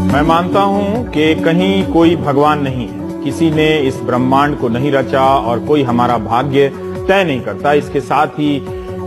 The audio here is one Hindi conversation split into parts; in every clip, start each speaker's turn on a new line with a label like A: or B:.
A: मैं मानता हूं कि कहीं कोई भगवान नहीं है, किसी ने इस ब्रह्मांड को नहीं रचा और कोई हमारा भाग्य तय नहीं करता। इसके साथ ही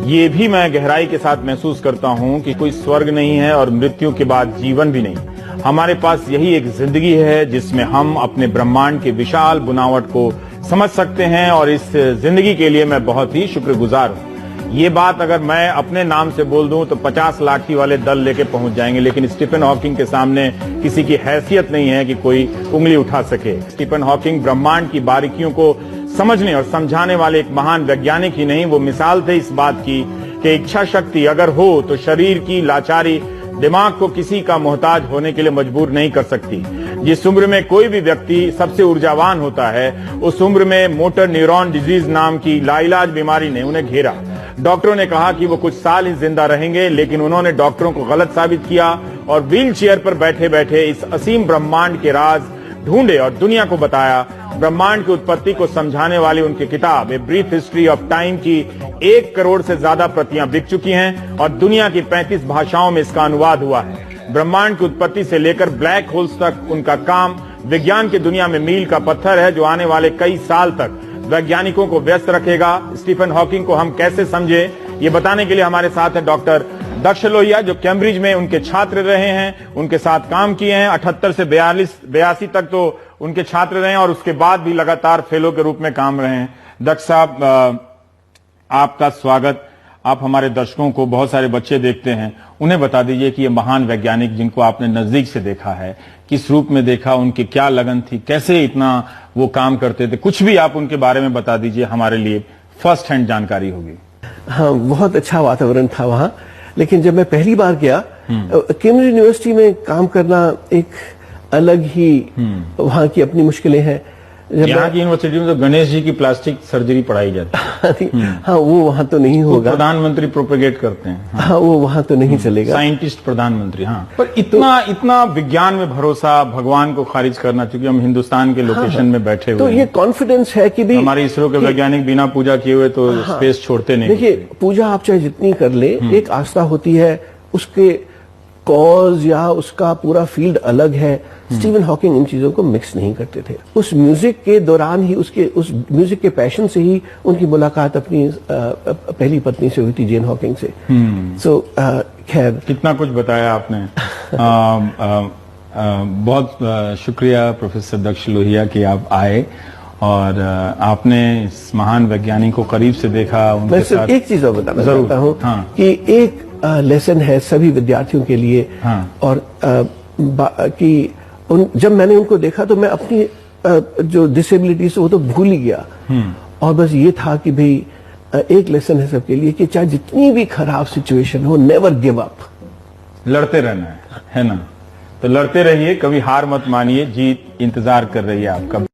A: ये भी मैं गहराई के साथ महसूस करता हूं कि कोई स्वर्ग नहीं है और मृत्यु के बाद जीवन भी नहीं। हमारे पास यही एक जिंदगी है जिसमें हम अपने ब्रह्मांड के विशाल बुनावट को समझ सकते हैं और इस जिंदगी के लिए मैं बहुत ही शुक्रगुजार हूं। ये बात अगर मैं अपने नाम से बोल दूं तो 50 लाठी वाले दल लेके पहुंच जाएंगे, लेकिन स्टीफन हॉकिंग के सामने किसी की हैसियत नहीं है कि कोई उंगली उठा सके। स्टीफन हॉकिंग ब्रह्मांड की बारीकियों को समझने और समझाने वाले एक महान वैज्ञानिक ही नहीं, वो मिसाल थे इस बात की कि इच्छा शक्ति अगर हो तो शरीर की लाचारी दिमाग को किसी का मोहताज होने के लिए मजबूर नहीं कर सकती। जिस उम्र में कोई भी व्यक्ति सबसे ऊर्जावान होता है, उस उम्र में मोटर न्यूरॉन डिजीज नाम की लाइलाज बीमारी ने उन्हें घेरा। डॉक्टरों ने कहा कि वो कुछ साल ही जिंदा रहेंगे, लेकिन उन्होंने डॉक्टरों को गलत साबित किया और व्हील चेयर पर बैठे बैठे इस असीम ब्रह्मांड के राज ढूंढे और दुनिया को बताया। ब्रह्मांड की उत्पत्ति को समझाने वाली उनकी किताब a brief history of time की 1 करोड़ से ज्यादा प्रतियां बिक चुकी हैं और दुनिया की 35 भाषाओं में इसका अनुवाद हुआ है। ब्रह्मांड की उत्पत्ति से लेकर ब्लैक होल्स तक उनका काम विज्ञान की दुनिया में मील का पत्थर है, जो आने वाले कई साल तक वैज्ञानिकों को व्यस्त रखेगा। स्टीफन हॉकिंग को हम कैसे समझे, ये बताने के लिए हमारे साथ है डॉक्टर दक्ष लोहिया, जो कैम्ब्रिज में उनके छात्र रहे हैं, उनके साथ काम किए हैं। 78 से 82 तक तो उनके छात्र रहे हैं और उसके बाद भी लगातार फेलो के रूप में काम रहे हैं। दक्ष साहब, आपका स्वागत। आप हमारे दर्शकों को, बहुत सारे बच्चे देखते हैं, उन्हें बता दीजिए कि ये महान वैज्ञानिक जिनको आपने नजदीक से देखा है, किस रूप में देखा, उनकी क्या लगन थी, कैसे इतना वो काम करते थे, कुछ भी आप उनके बारे में बता दीजिए, हमारे लिए फर्स्ट हैंड जानकारी होगी।
B: हाँ, बहुत अच्छा वातावरण था वहाँ, लेकिन जब मैं पहली बार गया कैम्ब्रिज यूनिवर्सिटी में काम करना एक अलग ही वहाँ की अपनी मुश्किलें हैं।
A: यहाँ की यूनिवर्सिटी में तो गणेश जी की प्लास्टिक सर्जरी पढ़ाई जाती है।
B: हाँ, वो वहाँ तो नहीं होगा।
A: प्रधानमंत्री प्रोपेगेट करते हैं।
B: हाँ, वो वहाँ तो नहीं चलेगा।
A: साइंटिस्ट प्रधानमंत्री। हाँ, पर इतना विज्ञान में भरोसा, भगवान को खारिज करना, चूंकि हम हिंदुस्तान के लोकेशन में बैठे हुए
B: तो ये कॉन्फिडेंस है कि भी
A: हमारे इसरो के वैज्ञानिक बिना पूजा किए हुए तो स्पेस छोड़ते नहीं।
B: देखिए, पूजा आप चाहे जितनी कर ले, एक आस्था होती है, उसके कॉज या उसका पूरा फील्ड अलग है। स्टीफन हॉकिंग इन चीजों को मिक्स नहीं करते थे। उस म्यूजिक के दौरान ही, उस म्यूजिक के पैशन से ही उनकी मुलाकात अपनी पहली पत्नी से हुई थी, जेन हॉकिंग से। सो खैर,
A: कितना कुछ बताया आपने। बहुत शुक्रिया प्रोफेसर दक्ष लोहिया कि आप आए और आपने इस महान वैज्ञानिक को करीब से देखा।
B: मैं सिर्फ एक चीज और बताना चाहता हूँ कि एक लेसन है सभी विद्यार्थियों के लिए। और कि जब मैंने उनको देखा तो मैं अपनी जो डिसेबिलिटीज वो तो भूल ही गया, और बस ये था कि भाई एक लेसन है सबके लिए कि चाहे जितनी भी खराब सिचुएशन हो, नेवर गिव अप।
A: लड़ते रहना है ना? तो लड़ते रहिए, कभी हार मत मानिए, जीत इंतजार कर रही है आपका।